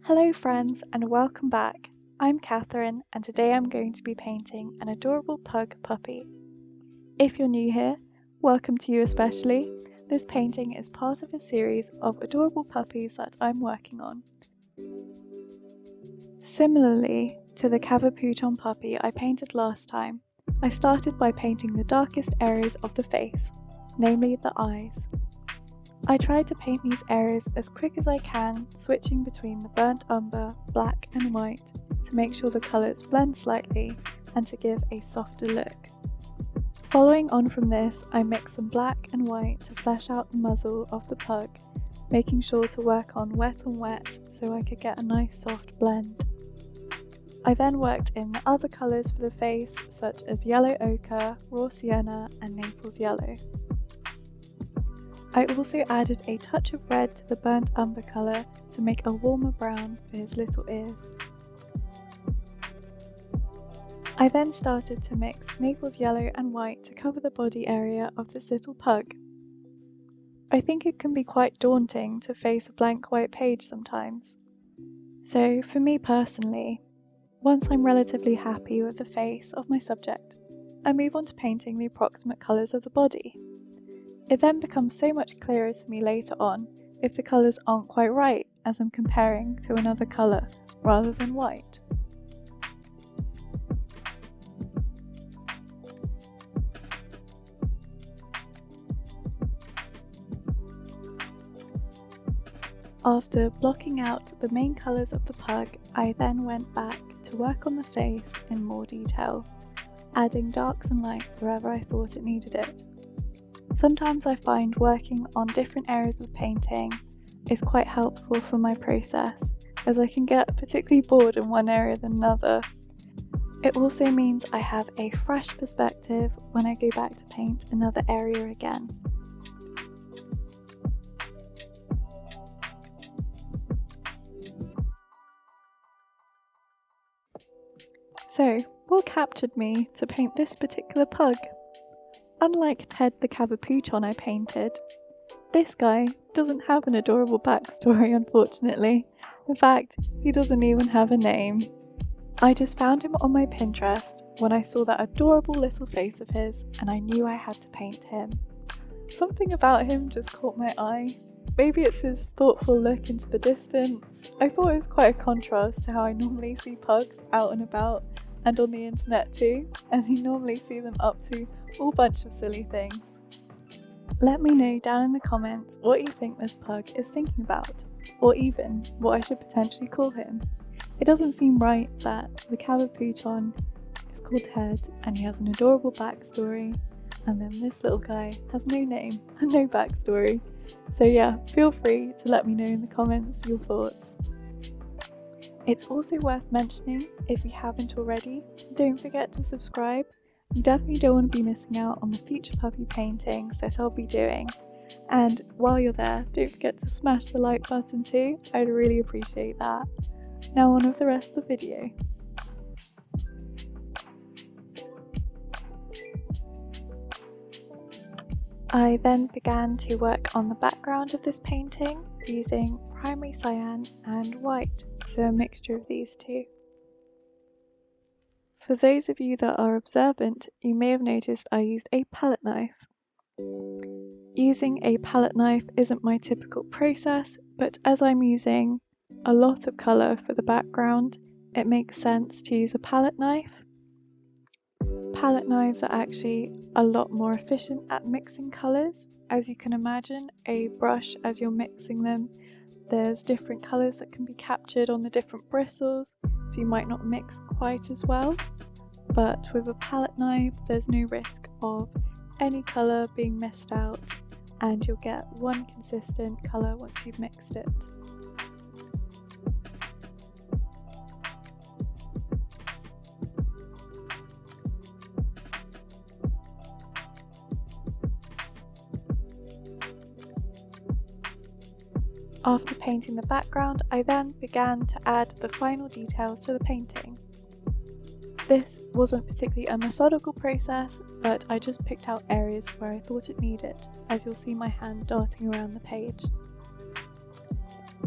Hello friends and welcome back. I'm Catherine and today I'm going to be painting an adorable pug puppy. If you're new here, welcome to you especially. This painting is part of a series of adorable puppies that I'm working on. Similarly to the Cavapouton puppy I painted last time, I started by painting the darkest areas of the face, namely the eyes. I tried to paint these areas as quick as I can, switching between the burnt umber, black and white to make sure the colours blend slightly and to give a softer look. Following on from this, I mixed some black and white to flesh out the muzzle of the pug, making sure to work on wet so I could get a nice soft blend. I then worked in the other colours for the face such as yellow ochre, raw sienna and Naples Yellow. I also added a touch of red to the burnt umber colour to make a warmer brown for his little ears. I then started to mix Naples Yellow and white to cover the body area of this little pug. I think it can be quite daunting to face a blank white page sometimes. So for me personally, once I'm relatively happy with the face of my subject, I move on to painting the approximate colours of the body. It then becomes so much clearer to me later on if the colours aren't quite right as I'm comparing to another colour rather than white. After blocking out the main colours of the pug, I then went back to work on the face in more detail, adding darks and lights wherever I thought it needed it. Sometimes I find working on different areas of painting is quite helpful for my process, as I can get particularly bored in one area than another. It also means I have a fresh perspective when I go back to paint another area again. So, what captured me to paint this particular pug? Unlike Ted the Cavapouton I painted, this guy doesn't have an adorable backstory unfortunately. In fact, he doesn't even have a name. I just found him on my Pinterest when I saw that adorable little face of his and I knew I had to paint him. Something about him just caught my eye. Maybe it's his thoughtful look into the distance. I thought it was quite a contrast to how I normally see pugs out and about and on the internet too, as you normally see them up to all bunch of silly things. Let me know down in the comments what you think this pug is thinking about, or even what I should potentially call him. It doesn't seem right that the Cavapouton is called Ted and he has an adorable backstory, and then this little guy has no name and no backstory. So yeah, feel free to let me know in the comments your thoughts. It's also worth mentioning, if you haven't already, don't forget to subscribe. You definitely don't want to be missing out on the future puppy paintings that I'll be doing. And while you're there, don't forget to smash the like button too, I'd really appreciate that. Now on with the rest of the video. I then began to work on the background of this painting using primary cyan and white, so a mixture of these two. For those of you that are observant, you may have noticed I used a palette knife. Using a palette knife isn't my typical process, but as I'm using a lot of colour for the background, it makes sense to use a palette knife. Palette knives are actually a lot more efficient at mixing colours. As you can imagine, a brush, as you're mixing them, there's different colours that can be captured on the different bristles, so you might not mix quite as well. But with a palette knife, there's no risk of any colour being missed out, and you'll get one consistent colour once you've mixed it. After painting the background, I then began to add the final details to the painting. This wasn't particularly a methodical process, but I just picked out areas where I thought it needed, as you'll see my hand darting around the page.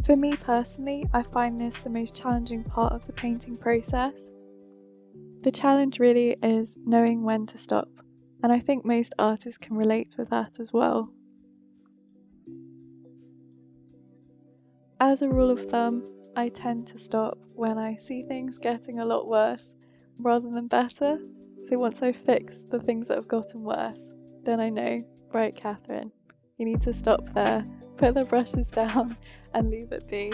For me personally, I find this the most challenging part of the painting process. The challenge really is knowing when to stop, and I think most artists can relate with that as well. As a rule of thumb, I tend to stop when I see things getting a lot worse rather than better. So once I've fixed the things that have gotten worse, then I know, right, Catherine, you need to stop there, put the brushes down and leave it be.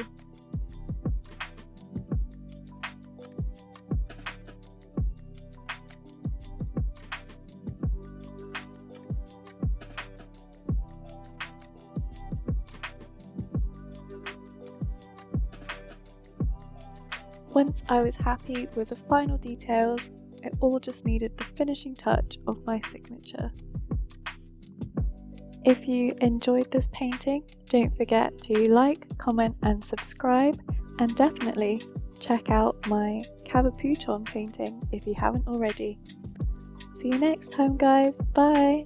Once I was happy with the final details, it all just needed the finishing touch of my signature. If you enjoyed this painting, don't forget to like, comment and subscribe, and definitely check out my cabochon painting if you haven't already. See you next time guys, bye!